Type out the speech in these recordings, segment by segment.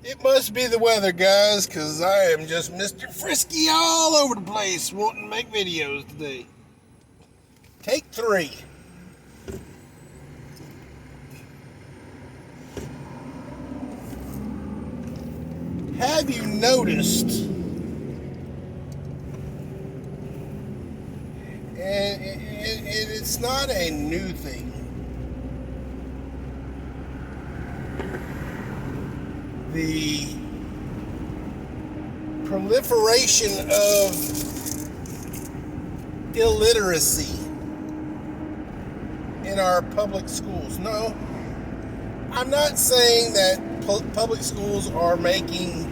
It must be the weather, guys, because I am just Mr. Frisky all over the place wanting to make videos today. Take 3. Have you noticed, and it's not a new thing, the proliferation of illiteracy in our public schools? No, I'm not saying that public schools are making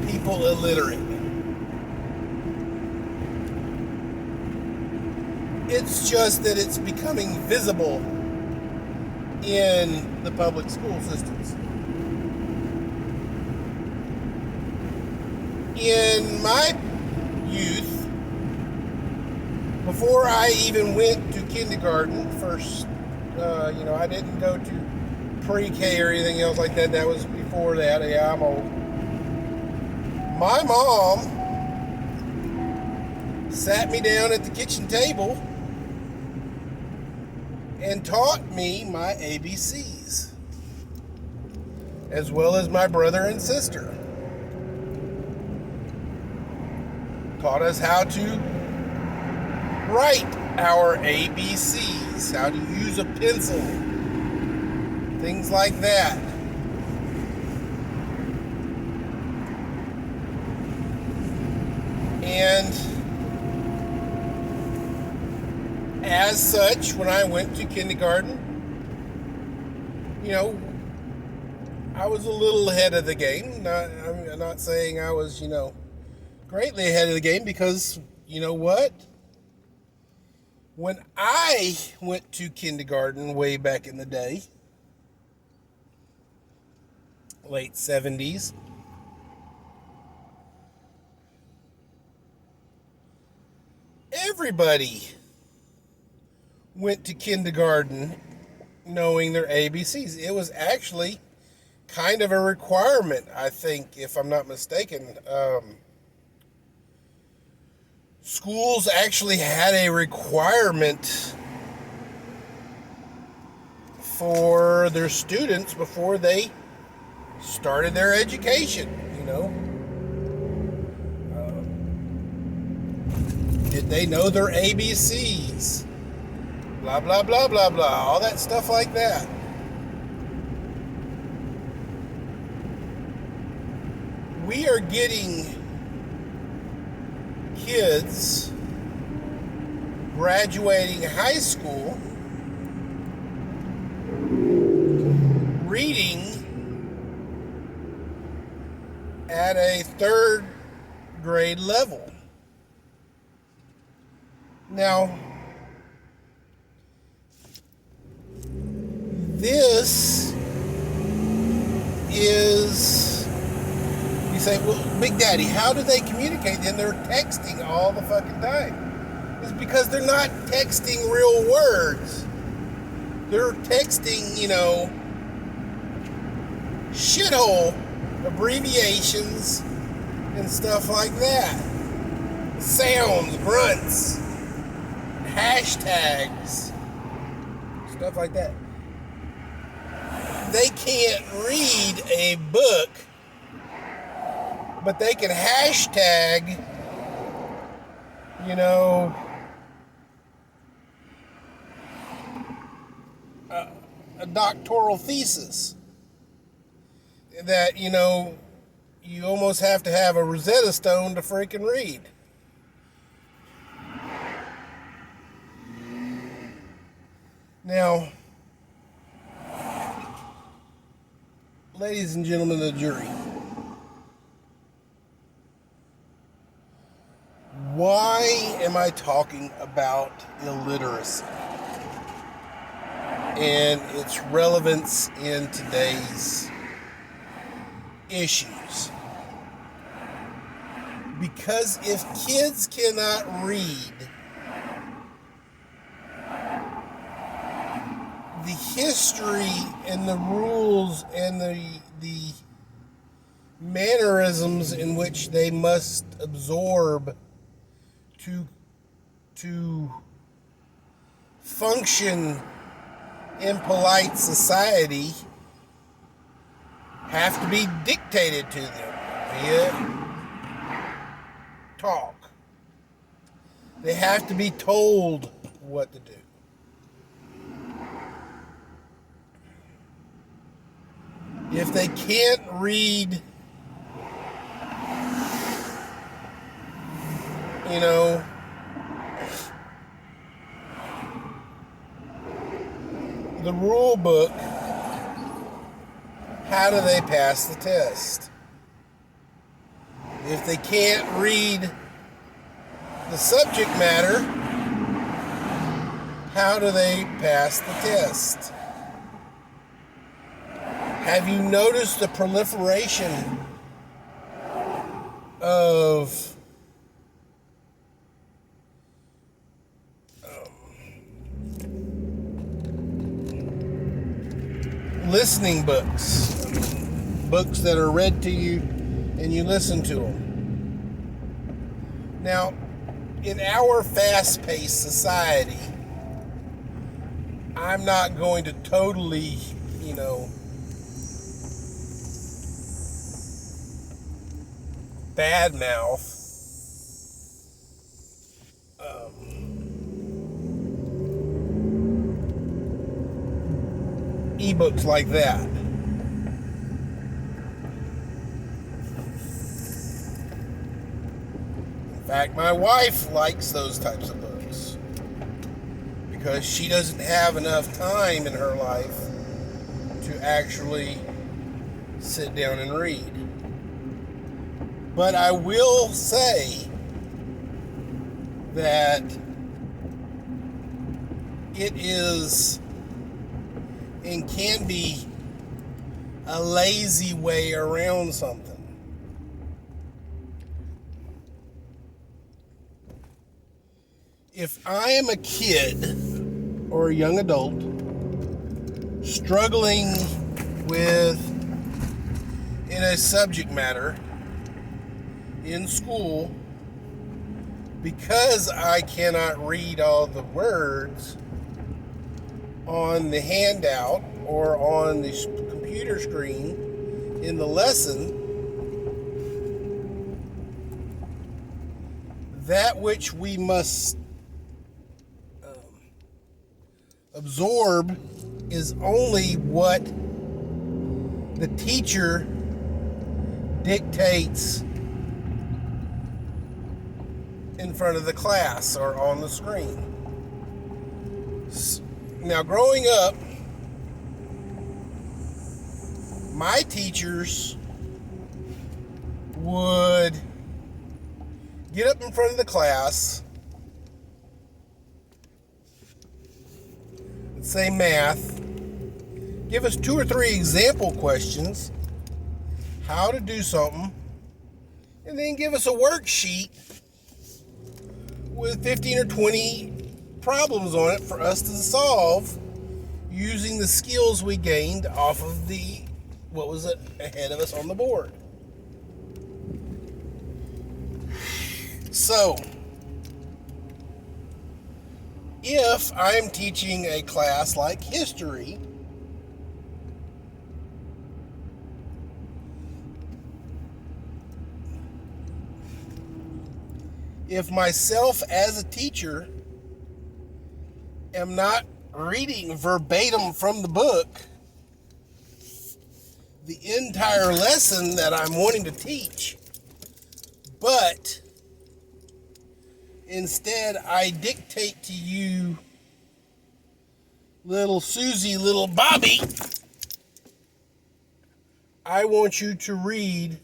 people illiterate. It's just that it's becoming visible in the public school systems. In my youth, before I even went to kindergarten, first, I didn't go to pre-K or anything else like that. That was before that. Yeah, I'm old. My mom sat me down at the kitchen table and taught me my ABCs, as well as my brother and sister. Taught us how to write our ABCs, how to use a pencil, things like that. And as such, when I went to kindergarten, I was a little ahead of the game. I'm not saying I was, greatly ahead of the game, because you know what? When I went to kindergarten way back in the day, late 70s, everybody went to kindergarten knowing their ABCs. It was actually kind of a requirement, I think, if I'm not mistaken. Schools actually had a requirement for their students before they started their education, Did they know their ABCs? Blah, blah, blah, blah, blah. All that stuff like that. We are getting kids graduating high school reading at a 3rd grade level. Now, this is, you say, well, Big Daddy, how do they communicate? Then they're texting all the fucking time. It's because they're not texting real words. They're texting, shithole abbreviations and stuff like that. Sounds, grunts, hashtags, stuff like that. They can't read a book, but they can hashtag, a doctoral thesis that, you almost have to have a Rosetta Stone to freaking read. Now, ladies and gentlemen of the jury, why am I talking about illiteracy and its relevance in today's issues? Because if kids cannot read the history and the rules and the mannerisms in which they must absorb to function in polite society have to be dictated to them via talk. They have to be told what to do. If they can't read, the rule book, how do they pass the test? If they can't read the subject matter, how do they pass the test? Have you noticed the proliferation of listening books? Books that are read to you and you listen to them. Now, in our fast-paced society, I'm not going to totally, badmouth ebooks like that. In fact, my wife likes those types of books because she doesn't have enough time in her life to actually sit down and read. But I will say that it is and can be a lazy way around something. If I am a kid or a young adult struggling with in a subject matter in school, because I cannot read all the words on the handout or on the computer screen in the lesson, that which we must absorb is only what the teacher dictates in front of the class or on the screen. Now, growing up, my teachers would get up in front of the class and say math, give us 2 or 3 example questions, how to do something, and then give us a worksheet with 15 or 20 problems on it for us to solve using the skills we gained off of what was ahead of us on the board. So, if I'm teaching a class like history, if myself as a teacher am not reading verbatim from the book the entire lesson that I'm wanting to teach, but instead I dictate to you, little Susie, little Bobby, I want you to read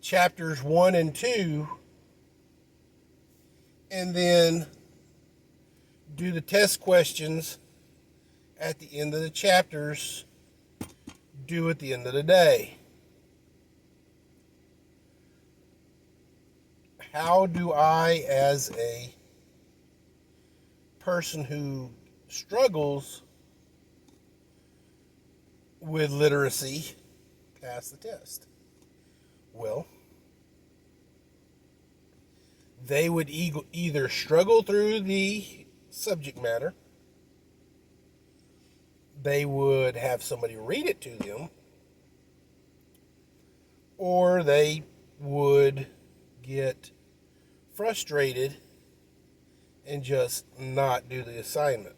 chapters 1 and 2 and then do the test questions at the end of the chapters, due at the end of the day. How do I, as a person who struggles with literacy, pass the test? Well, they would either struggle through the subject matter, they would have somebody read it to them, or they would get frustrated and just not do the assignment.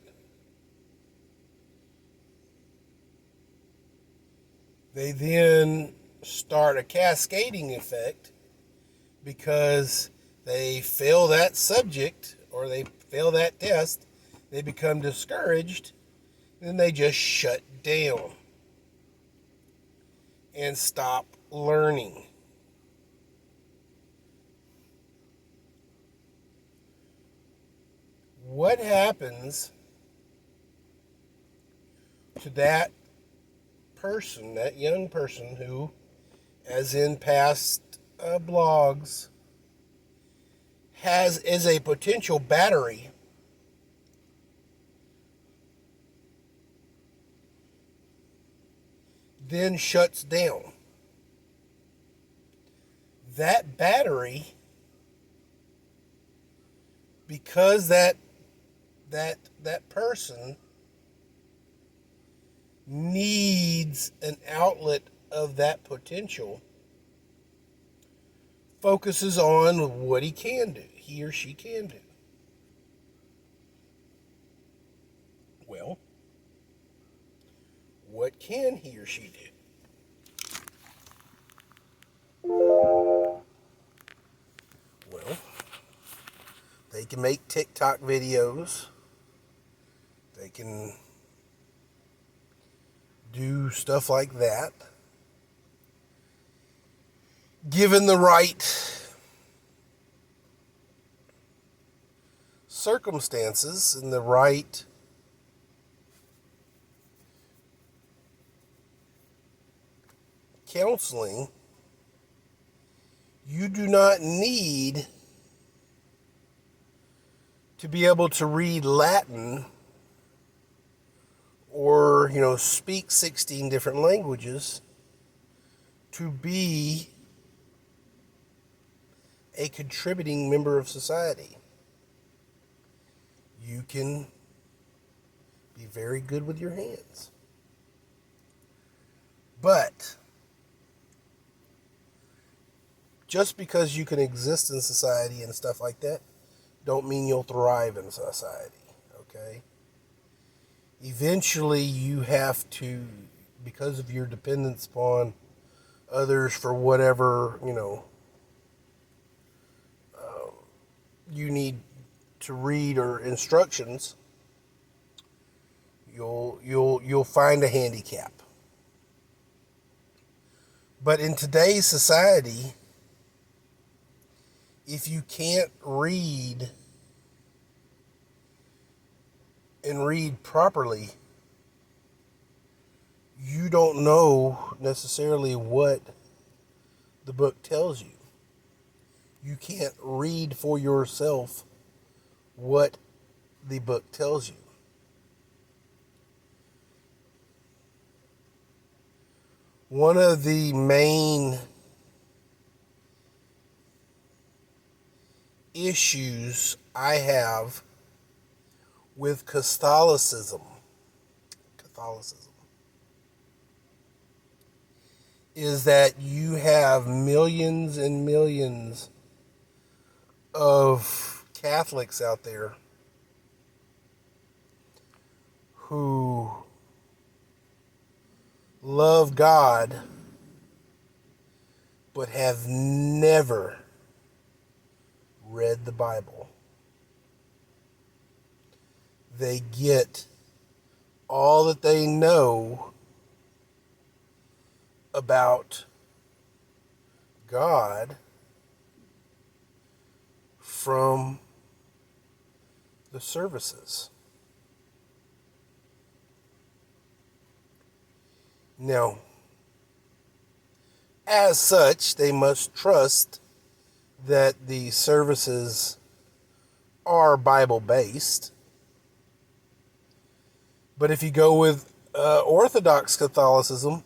They then start a cascading effect because they fail that subject or they fail that test, they become discouraged, then they just shut down and stop learning. What happens to that person, that young person who, as in past blogs, is a potential battery then shuts down? That battery, because that person needs an outlet of that potential, focuses on what he or she can do. Well, what can he or she do? Well, they can make TikTok videos. They can do stuff like that. Given the right circumstances and the right counseling, you do not need to be able to read Latin or, speak 16 different languages to be a contributing member of society. You can be very good with your hands. But just because you can exist in society and stuff like that, don't mean you'll thrive in society, okay? Eventually you have to, because of your dependence upon others for whatever, you need to read or instructions, you'll find a handicap. But in today's society, if you can't read and read properly, you don't know necessarily what the book tells you. You can't read for yourself what the book tells you. One of the main issues I have with Catholicism is that you have millions and millions of Catholics out there who love God but have never read the Bible. They get all that they know about God from the services. Now, as such, they must trust that the services are Bible-based. But if you go with Orthodox Catholicism,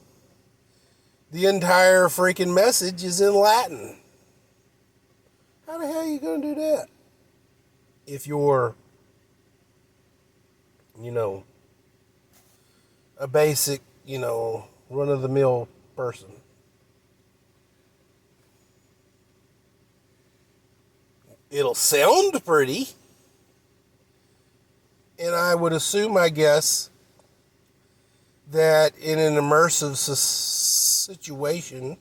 The entire freaking message is in Latin. How the hell are you going to do that? If you're, you know, a basic, run of the mill person. It'll sound pretty. And I would assume, I guess, that in an immersive situation,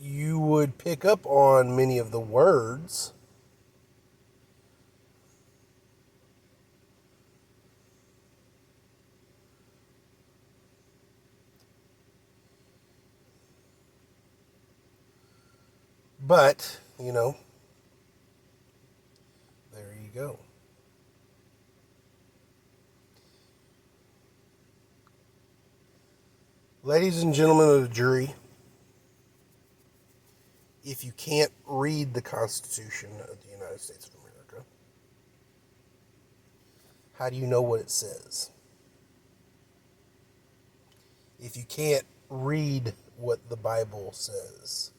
you would pick up on many of the words. But, there you go. Ladies and gentlemen of the jury, if you can't read the Constitution of the United States of America, how do you know what it says? If you can't read what the Bible says,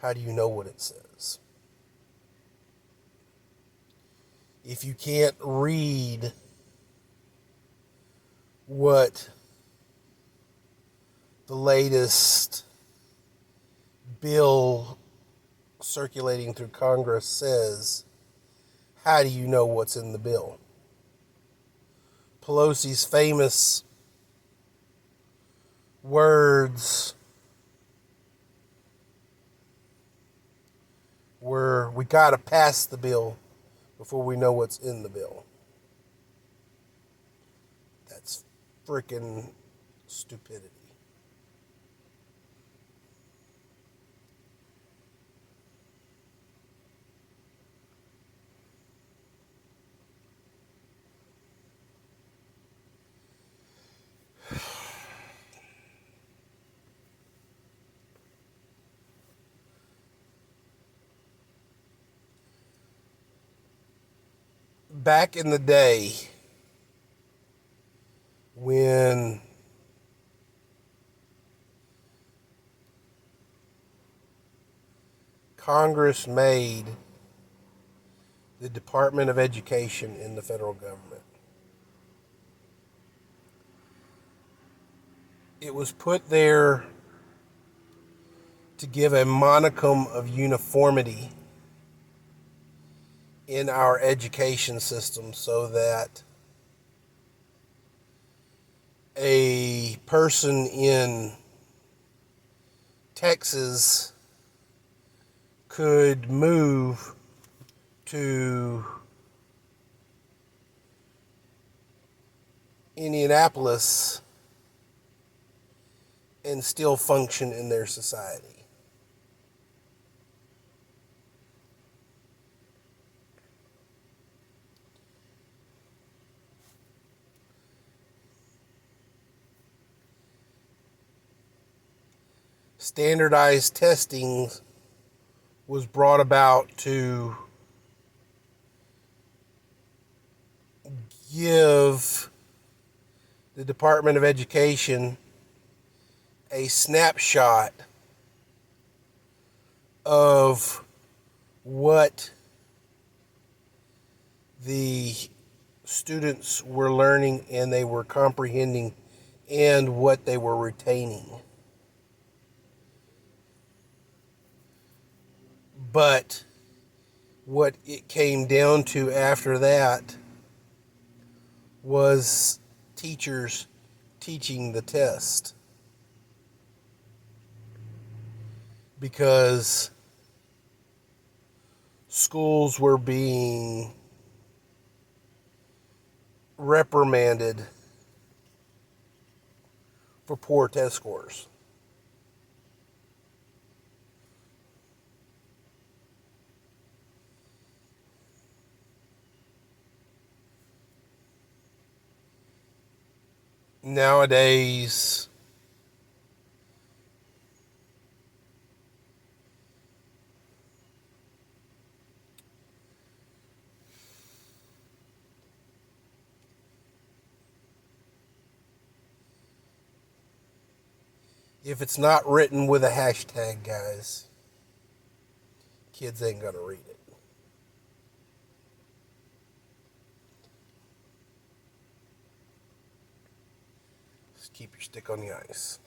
how do you know what it says? If you can't read what the latest bill circulating through Congress says, how do you know what's in the bill? Pelosi's famous words were, we got to pass the bill before we know what's in the bill. That's freaking stupidity. Back in the day, when Congress made the Department of Education in the federal government, it was put there to give a monicum of uniformity in our education system so that a person in Texas could move to Indianapolis and still function in their society. Standardized testing was brought about to give the Department of Education a snapshot of what the students were learning and they were comprehending and what they were retaining. But what it came down to after that was teachers teaching the test. Because schools were being reprimanded for poor test scores. Nowadays, If it's not written with a hashtag, guys, kids ain't going to read it. Just keep your stick on the ice.